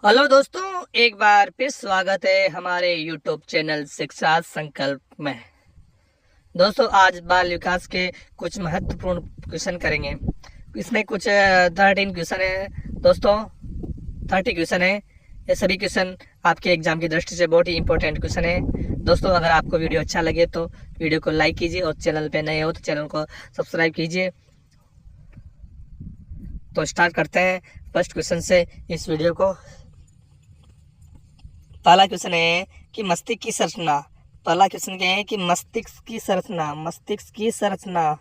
Hello दोस्तों, एक बार फिर स्वागत है हमारे यूट्यूब चैनल शिक्षा संकल्प में। दोस्तों, आज बाल विकास के कुछ महत्वपूर्ण क्वेश्चन करेंगे। इसमें कुछ 13 क्वेश्चन है दोस्तों, 30 क्वेश्चन है। ये सभी क्वेश्चन आपके एग्जाम की दृष्टि से बहुत ही इंपॉर्टेंट क्वेश्चन है। दोस्तों, अगर आपको वीडियो अच्छा लगे तो वीडियो को लाइक कीजिए और चैनल पे नए हो तो चैनल को सब्सक्राइब कीजिए। तो स्टार्ट करते हैं फर्स्ट क्वेश्चन से इस वीडियो को। पहला क्वेश्चन है कि मस्तिष्क की संरचना। पहला क्वेश्चन क्या है कि मस्तिष्क की संरचना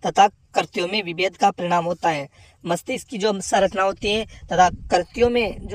तथा कृत्यों में विभेद का परिणाम होता है। मस्तिष्क की जो संरचना होती है तथा कृत्यों में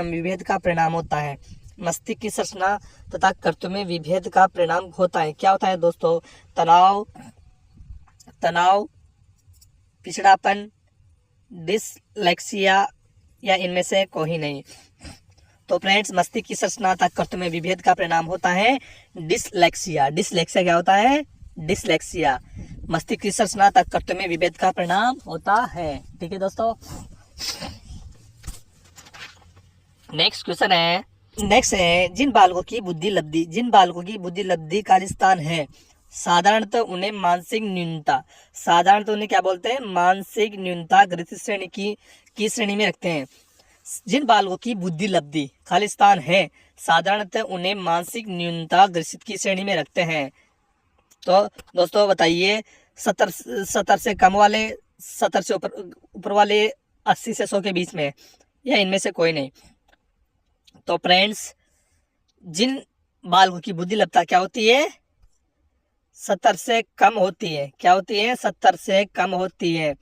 विभेद का परिणाम होता है। मस्तिष्क की संरचना तथा कृत्यों में विभेद का परिणाम होता है। क्या होता है दोस्तों? तनाव, पिछड़ापन, डिसलेक्सिया या इनमें से कोई नहीं। तो फ्रेंड्स, मस्तिष्क की संरचना तथा कृत्यों में विभेद का परिणाम होता है डिसलेक्सिया। डिसलेक्सिया क्या होता है? डिसलेक्सिया मस्तिष्क की संरचना तथा कृत्यों में विभेद का परिणाम होता है। ठीक है दोस्तों। नेक्स्ट है जिन बालकों की बुद्धि लब्धि का स्थान है, साधारणतः उन्हें मानसिक न्यूनता ग्रसित श्रेणी की श्रेणी में रखते हैं। जिन बालकों की बुद्धि लब्धि खालिस्तान है, साधारणतः उन्हें मानसिक न्यूनता ग्रसित की श्रेणी में रखते हैं। तो दोस्तों बताइए, 70 से कम वाले, 70 से ऊपर वाले, 80 से 100 के बीच में, या इनमें से कोई नहीं। तो फ्रेंड्स, जिन बालकों की बुद्धि लब्धता क्या होती है? 70 से कम होती है। क्या होती है? 70 से कम होती है।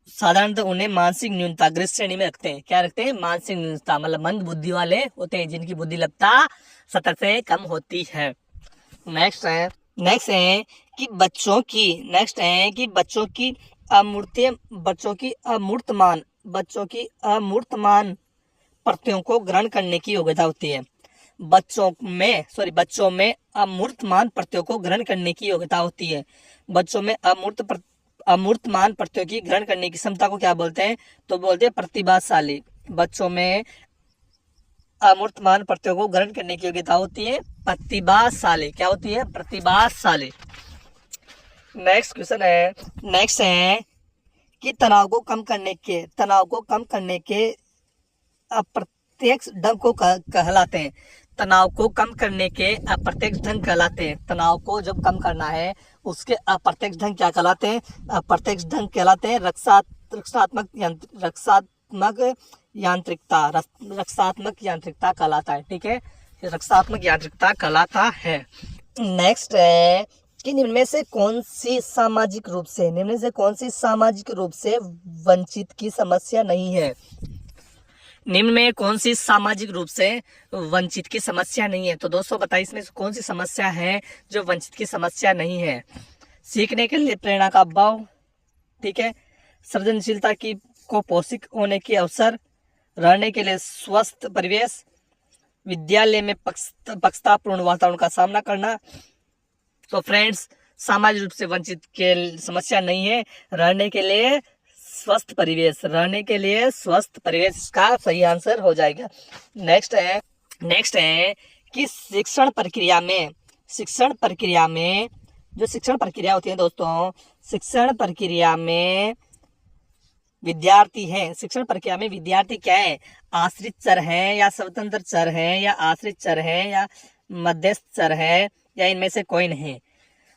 साधारणतः उन्हें मानसिक न्यूनता ग्रस्त श्रेणी में रखते हैं। क्या रखते हैं? मानसिक न्यूनता, मतलब मंद बुद्धि वाले होते हैं जिनकी बुद्धि लब्धता 70 से कम होती है। नेक्स्ट है कि बच्चों की अमूर्तमान प्रत्ययों को ग्रहण करने की योग्यता होती है। बच्चों में अमूर्तमान प्रत्ययों को ग्रहण करने की योग्यता होती है। बच्चों में अमूर्तमान प्रत्ययों की ग्रहण करने की क्षमता को क्या बोलते हैं? तो बोलते हैं प्रतिभाशाली। बच्चों में अमूर्तमान प्रत्ययों को ग्रहण करने की योग्यता होती है प्रतिभाशाली। क्या होती है? प्रतिभाशाली। नेक्स्ट है कि तनाव को कम करने के अप्रत्यक्ष ढंग को कहलाते हैं। तनाव को कम करने के अप्रत्यक्ष ढंग कहलाते हैं। तनाव को जब कम करना है उसके अप्रत्यक्ष ढंग क्या कहलाते हैं? अप्रत्यक्ष ढंग कहलाते हैं रक्षात्मक यांत्रिकता कहलाता है। ठीक है, रक्षात्मक यांत्रिकता कहलाता है। नेक्स्ट है कि निम्न में से कौन सी सामाजिक रूप से वंचित की समस्या नहीं है? निम्न में कौन सी सामाजिक रूप से वंचित की समस्या नहीं है? तो दोस्तों बताइए, इसमें से कौन सी समस्या है जो वंचित की समस्या नहीं है? सीखने के लिए प्रेरणा का अभाव, ठीक है, सृजनशीलता को पौष्टिक होने के अवसर, रहने के लिए स्वस्थ परिवेश, विद्यालय में पक्षतापूर्ण वातावरण का सामना करना। तो फ्रेंड्स, सामाजिक रूप से वंचित के समस्या नहीं है, रहने के लिए स्वस्थ परिवेश इसका सही आंसर हो जाएगा। नेक्स्ट है कि शिक्षण प्रक्रिया में जो शिक्षण प्रक्रिया होती है दोस्तों, शिक्षण प्रक्रिया में विद्यार्थी क्या है? आश्रित चर है या स्वतंत्र चर है या आश्रित चर है या मध्यस्थ चर है या इनमें से कोई नहीं।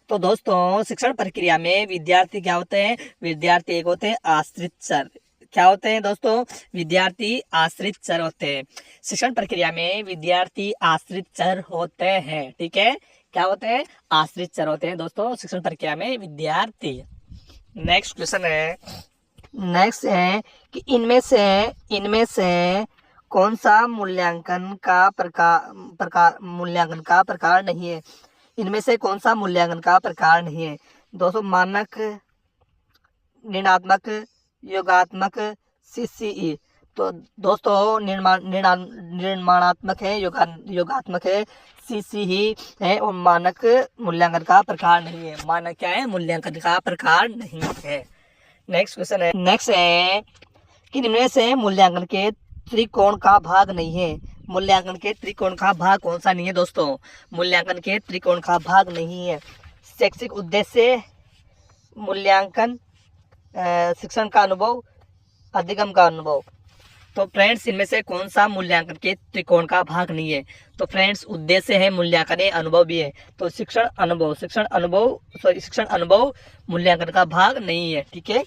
तो दोस्तों, शिक्षण प्रक्रिया में विद्यार्थी क्या होते हैं? विद्यार्थी एक होते हैं आश्रित चर। क्या होते हैं दोस्तों? विद्यार्थी आश्रित चर होते हैं। शिक्षण प्रक्रिया में विद्यार्थी आश्रित चर होते हैं। ठीक है, क्या होते हैं? आश्रित चर होते हैं दोस्तों शिक्षण प्रक्रिया में विद्यार्थी। नेक्स्ट है कि इनमें से कौन सा मूल्यांकन का प्रकार नहीं है? इनमें से कौन सा मूल्यांकन का प्रकार नहीं है? दोस्तों, मानक, निर्णयात्मक, योगात्मक, CCE। तो दोस्तों, निर्माणात्मक है, योगात्मक है, CCE है, और मानक मूल्यांकन का प्रकार नहीं है। मानक क्या है? मूल्यांकन का प्रकार नहीं है। नेक्स्ट है कि निम्न में से मूल्यांकन के त्रिकोण का भाग नहीं है। मूल्यांकन के त्रिकोण का भाग कौन सा नहीं है दोस्तों? मूल्यांकन के त्रिकोण का भाग नहीं है। शैक्षिक उद्देश्य, मूल्यांकन, शिक्षण का अनुभव, अधिगम का अनुभव। तो फ्रेंड्स इनमें से कौन सा मूल्यांकन के त्रिकोण का भाग नहीं है? तो फ्रेंड्स उद्देश्य है, मूल्यांकन है, अनुभव भी है। तो शिक्षण अनुभव मूल्यांकन का भाग नहीं है। ठीक है,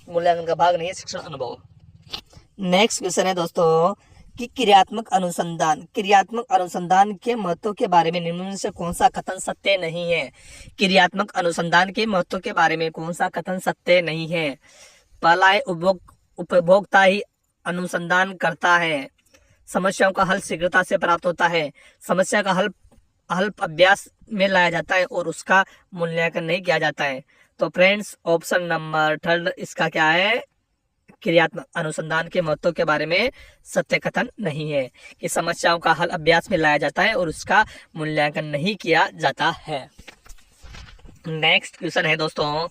मूल्यांकन का भाग नहीं है शिक्षण अनुभव। नेक्स्ट क्वेश्चन है दोस्तों कि क्रियात्मक अनुसंधान के महत्व के बारे में निम्न में से कौन सा कथन सत्य नहीं है? क्रियात्मक अनुसंधान के महत्व के बारे में कौन सा कथन सत्य नहीं है? पहला है उपभोक्ता ही अनुसंधान करता है, समस्याओं का हल शीघ्रता से प्राप्त होता है, समस्या का हल अभ्यास में लाया जाता है और उसका मूल्यांकन नहीं किया जाता है। तो फ्रेंड्स ऑप्शन नंबर 3 इसका क्या है? क्रियात्मक अनुसंधान के महत्व के बारे में सत्य कथन नहीं है कि समस्याओं का हल अभ्यास में लाया जाता है और उसका मूल्यांकन नहीं किया जाता है। नेक्स्ट क्वेश्चन है दोस्तों,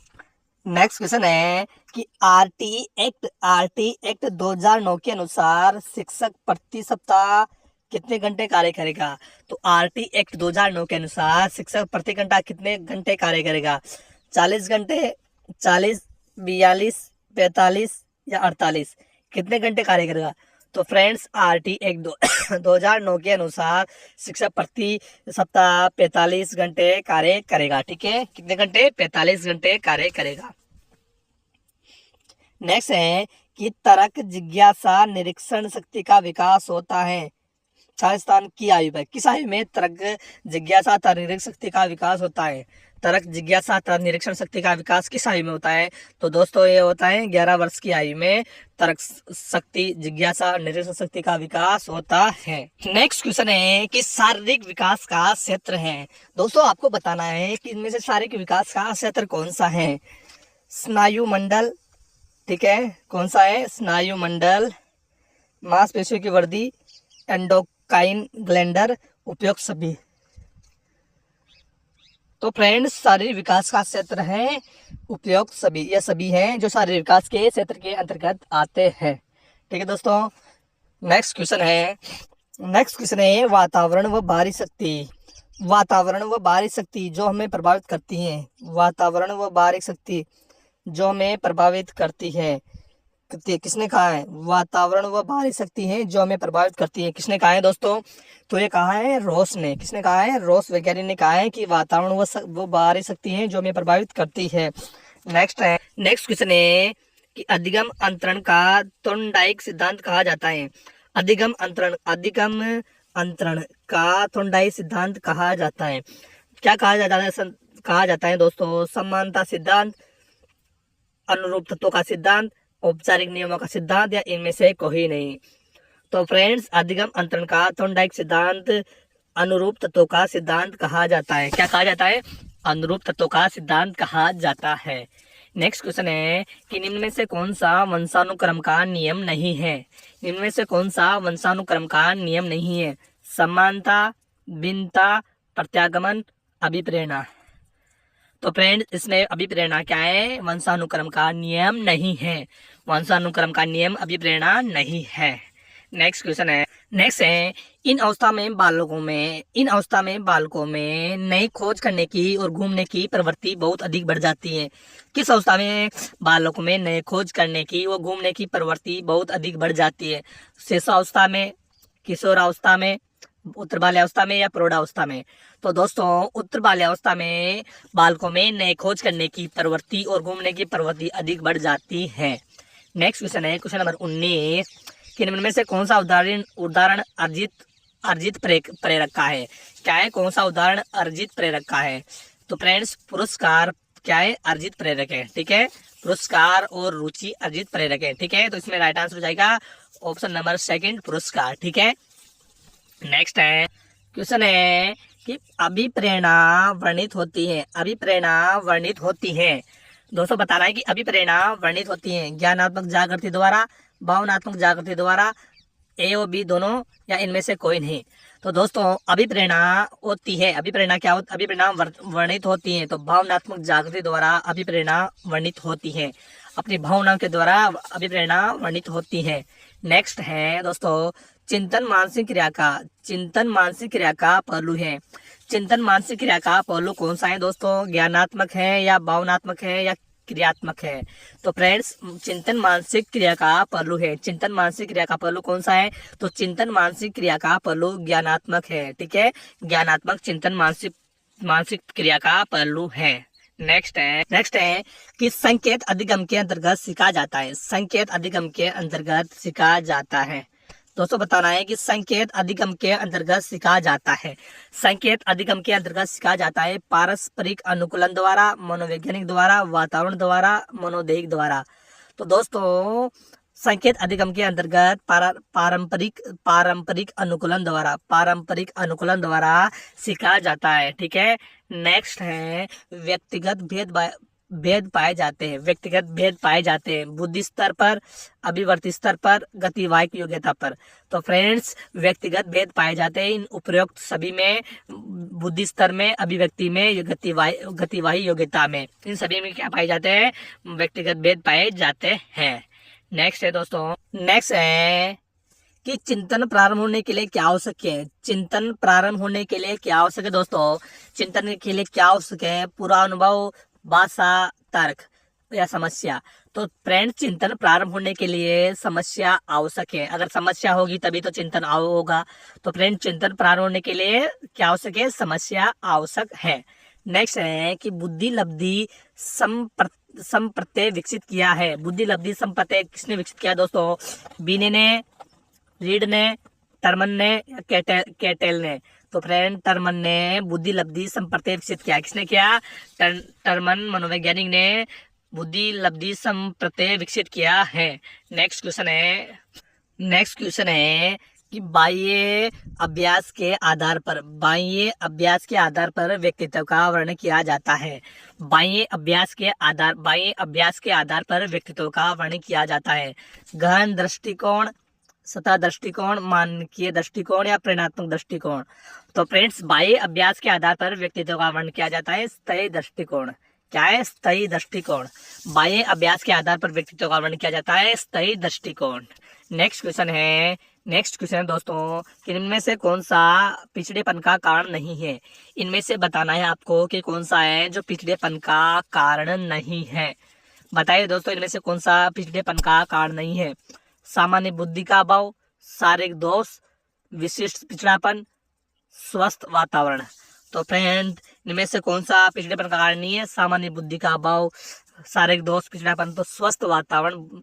नेक्स्ट क्वेश्चन है कि आरटी एक्ट 2009 के अनुसार शिक्षक प्रति सप्ताह कितने घंटे कार्य करेगा? तो आरटी एक्ट 2009 के अनुसार शिक्षक प्रति घंटा कितने घंटे कार्य करेगा? 40 घंटे, 40, 42, 45 या 48? कितने घंटे कार्य करेगा? तो फ्रेंड्स आरटी एक्ट 2009 के अनुसार शिक्षक प्रति सप्ताह 45 घंटे कार्य करेगा। ठीक है, कितने घंटे? 45 घंटे कार्य करेगा। नेक्स्ट है कि तर्क, जिज्ञासा, निरीक्षण शक्ति का विकास होता है 4 स्थान की आयु में। किस आयु में तर्क, जिज्ञासा, निरीक्षण शक्ति का विकास होता है? तर्क, जिज्ञासा, निरीक्षण शक्ति का विकास किस आयु में होता है? तो दोस्तों ये होता है 11 वर्ष की आयु में तर्क शक्ति, जिज्ञासा, निरीक्षण शक्ति का विकास होता है। नेक्स्ट क्वेश्चन है कि शारीरिक विकास का क्षेत्र है। दोस्तों आपको बताना है कि इनमें से शारीरिक विकास का क्षेत्र कौन सा है? स्नायु मंडल, ठीक है, कौन सा है? स्नायु मंडल, मांसपेशियों की वृद्धि, एंडोक्राइन ग्लैंडर, उपयुक्त सभी। तो फ्रेंड्स शारीरिक विकास का क्षेत्र है उपयुक्त सभी। यह सभी हैं जो शारीरिक विकास के क्षेत्र के अंतर्गत आते हैं। ठीक है दोस्तों, नेक्स्ट क्वेश्चन है वातावरण व बाहरी शक्ति। वातावरण व बाहरी शक्ति जो हमें प्रभावित करती है, वातावरण व बाहरी शक्ति जो हमें प्रभावित करती है, किसने कहा है? वातावरण व बाहरी शक्ति है जो हमें प्रभावित करती है। किसने कहा है दोस्तों? तो ये कहा है रॉस ने। किसने कहा है? रॉस वैज्ञानिक ने कहा है कि वातावरण व बाहरी शक्ति है जो हमें प्रभावित करती है। नेक्स्ट क्वेश्चन है कि अधिगम अंतरण का थॉर्नडाइक सिद्धांत कहा जाता है। अधिगम अंतरण का थॉर्नडाइक सिद्धांत कहा जाता है। क्या कहा जाता है दोस्तों? समानता सिद्धांत, अनुरूप तत्वों का सिद्धांत, औपचारिक नियमों का सिद्धांत, या इनमें से कोई नहीं। तो फ्रेंड्स अधिगम अंतरण का थॉर्नडाइक सिद्धांत अनुरूप तत्वों का सिद्धांत कहा जाता है। क्या कहा जाता है? अनुरूप तत्वों का सिद्धांत कहा जाता है। नेक्स्ट क्वेश्चन है कि निम्न में से कौन सा वंशानुक्रम का नियम नहीं है? निम्न में से कौन सा वंशानुक्रम का नियम नहीं है? समानता, भिन्नता, प्रत्यागमन, अभिप्रेरणा। तो फ्रेंड्स इसमें अभिप्रेरणा क्या है? वंशानुक्रम का नियम नहीं है। वंशानुक्रम का नियम अभिप्रेरणा नहीं है। नेक्स्ट क्वेश्चन है इन अवस्था में बालकों में नई खोज करने की और घूमने की प्रवृत्ति बहुत अधिक बढ़ जाती है। किस अवस्था में बालकों में नई खोज करने की और घूमने की प्रवृत्ति बहुत अधिक बढ़ जाती है? शिशुअवस्था में, किशोरावस्था में, उत्तर बाल्यावस्था में, या प्रौढ़ावस्था में? तो दोस्तों उत्तर बाल्यावस्था में बालकों में नए खोज करने की प्रवृत्ति और घूमने की प्रवृत्ति अधिक बढ़ जाती है। नेक्स्ट क्वेश्चन है क्वेश्चन नंबर 19 कि निम्न में से कौन सा उदाहरण अर्जित प्रेरक का है? क्या है? कौन सा उदाहरण अर्जित प्रेरक का है? तो फ्रेंड्स पुरस्कार क्या है? अर्जित प्रेरक है। ठीक है, पुरस्कार और रुचि अर्जित प्रेरक है। ठीक है, तो इसमें राइट आंसर हो जाएगा ऑप्शन नंबर 2 पुरस्कार। ठीक है, नेक्स्ट है क्वेश्चन है कि अभिप्रेरणा वर्णित होती है। अभिप्रेरणा वर्णित होती है दोस्तों बताना है कि अभिप्रेरणा वर्णित होती है ज्ञानात्मक जागृति द्वारा, भावनात्मक जागृति द्वारा, ए और बी दोनों, या इनमें से कोई नहीं। तो दोस्तों अभिप्रेरणा होती है, अभिप्रेरणा क्या होती? अभिप्रेरणा वर्णित होती है तो भावनात्मक जागृति द्वारा अभिप्रेरणा वर्णित होती है। अपनी भावनाओं के द्वारा अभिप्रेरणा वर्णित होती है। नेक्स्ट है दोस्तों, चिंतन मानसिक क्रिया का पहलू है। चिंतन मानसिक क्रिया का पहलू कौन सा है दोस्तों? ज्ञानात्मक है या भावनात्मक है या क्रियात्मक है? तो फ्रेंड्स, चिंतन मानसिक क्रिया का पहलू है। चिंतन मानसिक क्रिया का पहलू कौन सा है? तो चिंतन मानसिक क्रिया का पहलू ज्ञानात्मक है। ठीक है, ज्ञानात्मक चिंतन मानसिक क्रिया का पहलू है। नेक्स्ट है कि संकेत अधिगम के अंतर्गत सीखा जाता है। संकेत अधिगम के अंतर्गत सीखा जाता है। दोस्तों बताना है कि संकेत अधिगम के अंतर्गत सीखा जाता है। संकेत अधिगम के अंतर्गत सीखा जाता है पारस्परिक अनुकूलन द्वारा, मनोवैज्ञानिक द्वारा, वातावरण द्वारा, मनोदैहिक द्वारा। तो दोस्तों, संकेत अधिगम के अंतर्गत पारंपरिक अनुकूलन द्वारा सीखा जाता है। ठीक है। नेक्स्ट है व्यक्तिगत भेद पाए जाते हैं बुद्धि स्तर पर, अभिवर्ती स्तर पर, गतिवाहिक योग्यता पर। तो फ्रेंड्स, व्यक्तिगत भेद पाए जाते हैं इन उपरोक्त सभी में, बुद्धि स्तर में, अभिव्यक्ति में, गतिवाही योग्यता में, इन सभी में क्या पाए जाते हैं? व्यक्तिगत भेद पाए जाते हैं। नेक्स्ट है दोस्तों, नेक्स्ट है कि चिंतन प्रारंभ होने के लिए क्या आवश्यक है? चिंतन प्रारंभ होने के लिए क्या आवश्यक है दोस्तों? चिंतन के लिए क्या आवश्यक है? पूरा अनुभव, भाषा, तर्क या समस्या। तो फ्रेंड्स, चिंतन प्रारंभ होने के लिए समस्या आवश्यक है। अगर समस्या होगी तभी तो चिंतन होगा। तो फ्रेंड्स, चिंतन प्रारंभ होने के लिए क्या आवश्यक है? समस्या आवश्यक है। नेक्स्ट है कि बुद्धि लब्धि संप्रत्यय विकसित किया है। बुद्धि लब्धि संप्रत्यय किसने विकसित किया दोस्तों? बीने ने, रीड ने, टर्मन ने या कैटेल ने? तो फ्रेंड, टर्मन ने बुद्धि लब्धि संप्रत्यय विकसित किया। किसने किया? टर्मन मनोवैज्ञानिक ने बुद्धि लब्धि संप्रत्यय विकसित किया है। नेक्स्ट क्वेश्चन है कि बाह्य अभ्यास के आधार पर व्यक्तित्व का वर्णन किया जाता है। बाह्य अभ्यास के आधार पर व्यक्तित्व का वर्णन किया जाता है। गहन दृष्टिकोण, सतह दृष्टिकोण, मानकीय दृष्टिकोण या प्रेरणात्मक दृष्टिकोण? तो फ्रेंड्स, बाह्य अभ्यास के आधार पर व्यक्तित्व का वर्णन किया जाता है स्थायी दृष्टिकोण। क्या है? स्थायी दृष्टिकोण। बाह्य अभ्यास के आधार पर व्यक्तित्व का वर्णन किया जाता है स्थायी दृष्टिकोण। नेक्स्ट क्वेश्चन है दोस्तों कि इनमें से कौन सा पिछड़ेपन का कारण नहीं है? इनमें से बताना है आपको कि कौन सा है जो पिछड़ेपन का कारण नहीं है। बताइए दोस्तों, इनमें से कौन सा पिछड़ेपन का कारण नहीं है? सामान्य बुद्धि का अभाव, शारीरिक दोष, विशिष्ट पिछड़ापन, स्वस्थ वातावरण। तो फ्रेंड, इनमें से कौन सा पिछड़ेपन का कारण नहीं है? सामान्य बुद्धि का अभाव, शारीरिक दोष, पिछड़ापन। तो स्वस्थ वातावरण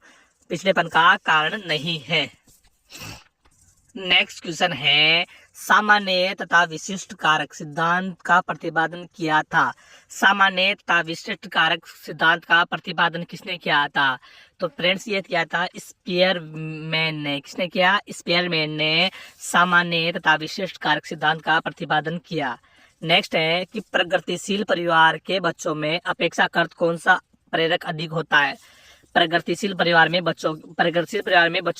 पिछड़ेपन का कारण नहीं है। नेक्स्ट क्वेश्चन है, सामान्य तथा विशिष्ट कारक सिद्धांत का प्रतिपादन किया था। सामान्य तथा विशिष्ट कारक सिद्धांत का प्रतिपादन किसने किया था? तो फ्रेंड्स, ये किया था स्पीयरमैन ने। किसने किया? स्पीयरमैन ने सामान्य तथा विशिष्ट कारक सिद्धांत का प्रतिपादन किया। नेक्स्ट है कि प्रगतिशील परिवार के बच्चों में अपेक्षाकृत कौन सा प्रेरक अधिक होता है? प्रगतिशील परिवार में बच्चों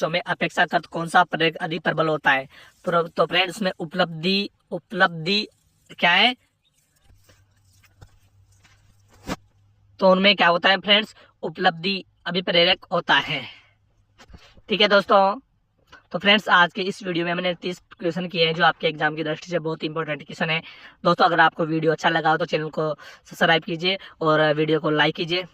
में अपेक्षाकृत कौन सा प्रेरक अधिक प्रबल होता है? तो फ्रेंड्स, उसमें उपलब्धि क्या है? तो उनमें क्या होता है फ्रेंड्स? उपलब्धि अभिप्रेरक होता है। ठीक है दोस्तों। तो फ्रेंड्स, आज के इस वीडियो में मैंने 30 क्वेश्चन किए हैं जो आपके एग्जाम की दृष्टि से बहुत इंपॉर्टेंट क्वेश्चन है। दोस्तों, अगर आपको वीडियो अच्छा लगा हो तो चैनल को सब्सक्राइब कीजिए और वीडियो को लाइक कीजिए।